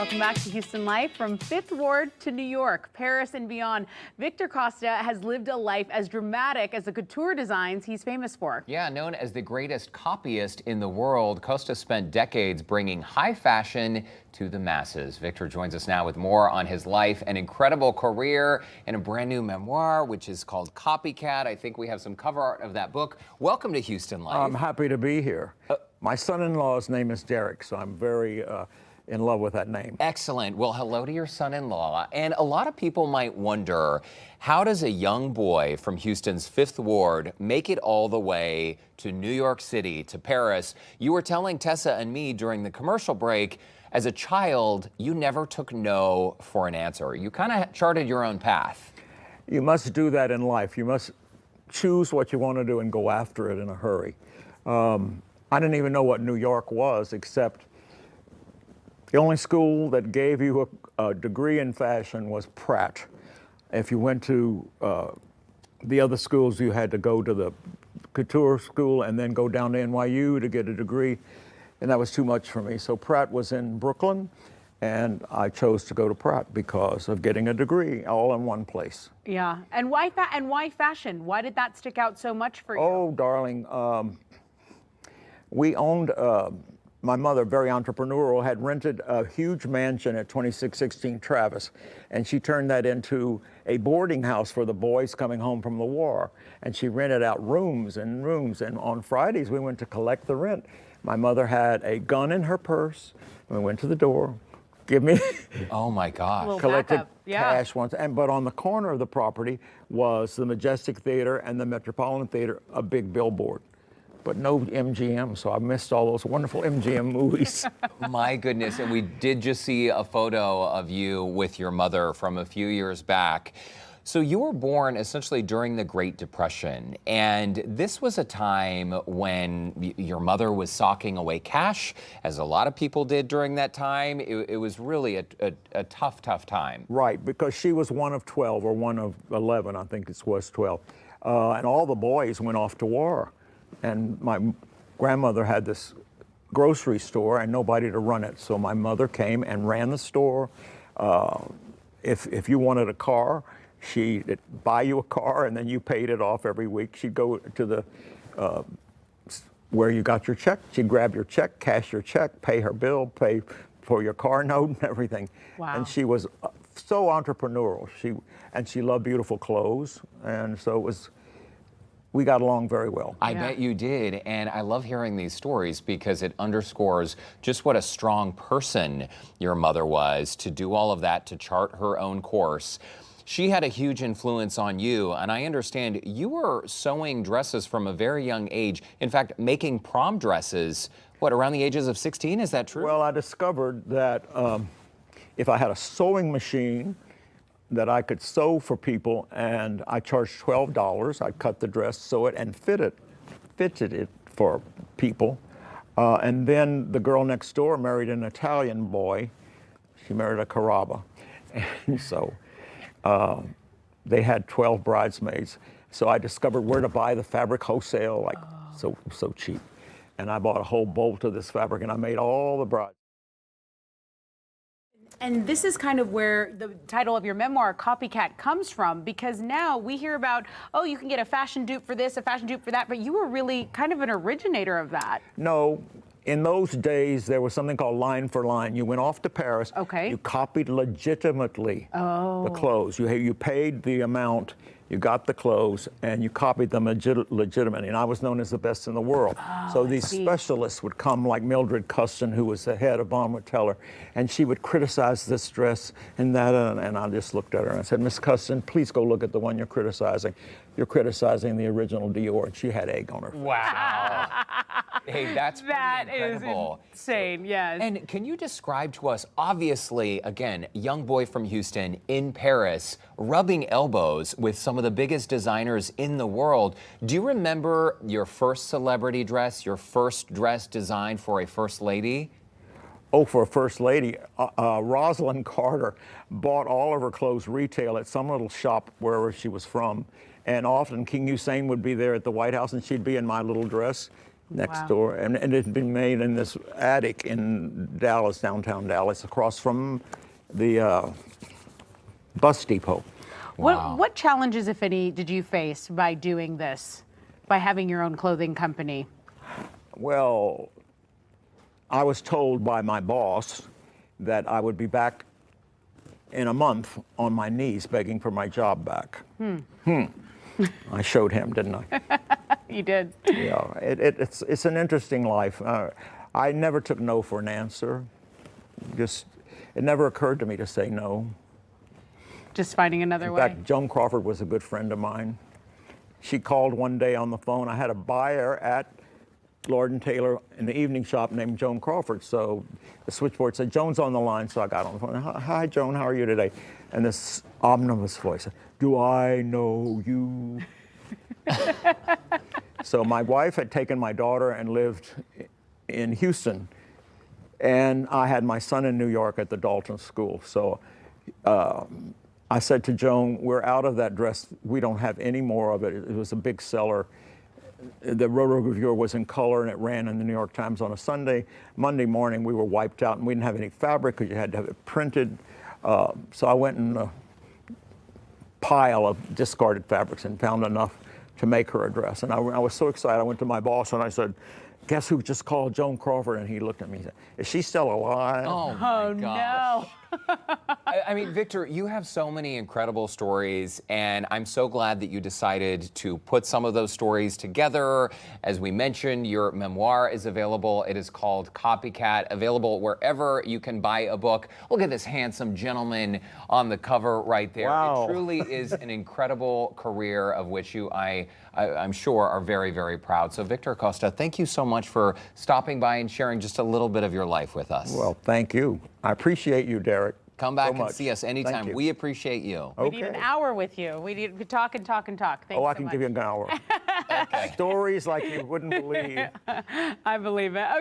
Welcome back to Houston Life. From Fifth Ward to New York, Paris and beyond, Victor Costa has lived a life as dramatic as the couture designs he's famous for. Yeah, known as the greatest copyist in the world, Costa spent decades bringing high fashion to the masses. Victor joins us now with more on his life and incredible career and a brand new memoir, which is called Copycat. I think we have some cover art of that book. Welcome to Houston Life. I'm happy to be here. My son-in-law's name is Derek, so I'm very in love with that name. Excellent. Well, hello to your son-in-law. And a lot of people might wonder, how does a young boy from Houston's Fifth Ward make it all the way to New York City, to Paris? You were telling Tessa and me during the commercial break, as a child, you never took no for an answer. You kind of charted your own path. You must do that in life. You must choose what you want to do and go after it in a hurry. I didn't even know what New York was, except the only school that gave you a degree in fashion was Pratt. If you went to the other schools, you had to go to the couture school and then go down to NYU to get a degree, and that was too much for me. So Pratt was in Brooklyn, and I chose to go to Pratt because of getting a degree all in one place. Yeah, and why fashion? Why did that stick out so much for you? Oh, darling, we owned. My mother, very entrepreneurial, had rented a huge mansion at 2616 Travis, and she turned that into a boarding house for the boys coming home from the war. And she rented out rooms and rooms, and on Fridays we went to collect the rent. My mother had a gun in her purse, and we went to the door, give me Oh my gosh. collected cash once, but on the corner of the property was the Majestic Theater and the Metropolitan Theater, a big billboard. But no MGM, so I missed all those wonderful MGM movies. My goodness, and we did just see a photo of you with your mother from a few years back. So you were born essentially during the Great Depression, and this was a time when your mother was socking away cash, as a lot of people did during that time. It was really a tough time. Right, because she was one of 12, or one of 11, I think it was 12. And all the boys went off to war. And my grandmother had this grocery store and nobody to run it. So my mother came and ran the store. If you wanted a car, she'd buy you a car and then you paid it off every week. She'd go to the where you got your check. She'd grab your check, cash your check, pay her bill, pay for your car note and everything. Wow. And she was so entrepreneurial. She loved beautiful clothes, and so it was. We got along very well. I bet you did, and I love hearing these stories because it underscores just what a strong person your mother was to do all of that, to chart her own course. She had a huge influence on you, and I understand you were sewing dresses from a very young age. In fact, making prom dresses, what, around the ages of 16? Is that true? Well, I discovered that if I had a sewing machine, that I could sew for people, and I charged $12. I'd cut the dress, sew it, and fitted it for people. And then the girl next door married an Italian boy. She married a Carrabba. And so they had 12 bridesmaids. So I discovered where to buy the fabric wholesale, like so cheap. And I bought a whole bolt of this fabric, and I made all the brides. And this is kind of where the title of your memoir, Copycat, comes from, because now we hear about, oh, you can get a fashion dupe for this, a fashion dupe for that, but you were really kind of an originator of that. No. In those days, there was something called line for line. You went off to Paris. Okay. You copied legitimately the clothes. You paid the amount, you got the clothes, and you copied them legitimately. And I was known as the best in the world. So these specialists would come, like Mildred Custon, who was the head of Von Teller, and she would criticize this dress and that. And I just looked at her and I said, Miss Custon, please go look at the one you're criticizing. You're criticizing the original Dior. And she had egg on her face. Wow. Hey, that's pretty incredible. That is insane, yes. And can you describe to us, obviously, again, young boy from Houston in Paris, rubbing elbows with some of the biggest designers in the world. Do you remember your first celebrity dress, your first dress designed for a first lady? Oh, for a first lady, Rosalind Carter bought all of her clothes retail at some little shop wherever she was from. And often King Hussein would be there at the White House and she'd be in my little dress. next Wow. door, and it had been made in this attic in Dallas, downtown Dallas, across from the bus depot. Wow. What challenges, if any, did you face by doing this, by having your own clothing company? Well, I was told by my boss that I would be back in a month on my knees begging for my job back. I showed him, didn't I? You did. Yeah, it's an interesting life. I never took no for an answer. Just, it never occurred to me to say no. Just finding another In way. fact, Joan Crawford was a good friend of mine. She called one day on the phone. I had a buyer at Lord & Taylor in the evening shop named Joan Crawford. So the switchboard said, Joan's on the line. So I got on the phone. Hi, Joan, how are you today? And this omnibus voice said, do I know you? So my wife had taken my daughter and lived in Houston. And I had my son in New York at the Dalton School. So I said to Joan, we're out of that dress. We don't have any more of it. It was a big seller. The rotogravure was in color, and it ran in the New York Times on a Sunday. Monday morning, we were wiped out, and we didn't have any fabric because you had to have it printed. So I went in a pile of discarded fabrics and found enough to make her a dress. And I was so excited. I went to my boss, and I said, guess who just called Joan Crawford? And he looked at me and said, is she still alive? Oh, my gosh. No. I mean, Victor, you have so many incredible stories, and I'm so glad that you decided to put some of those stories together. As we mentioned, your memoir is available. It is called Copycat, available wherever you can buy a book. Look at this handsome gentleman on the cover right there. Wow. It truly is an incredible career of which you, I'm sure, are very, very proud. So, Victor Costa, thank you so much for stopping by and sharing just a little bit of your life with us. Well, thank you. I appreciate you, Derek. Come back so and much. see us anytime. Thank you. We appreciate you. We need an hour with you. We need to talk and talk and talk. Thanks Oh, I so can much. give you an hour. Stories like you wouldn't believe. I believe it.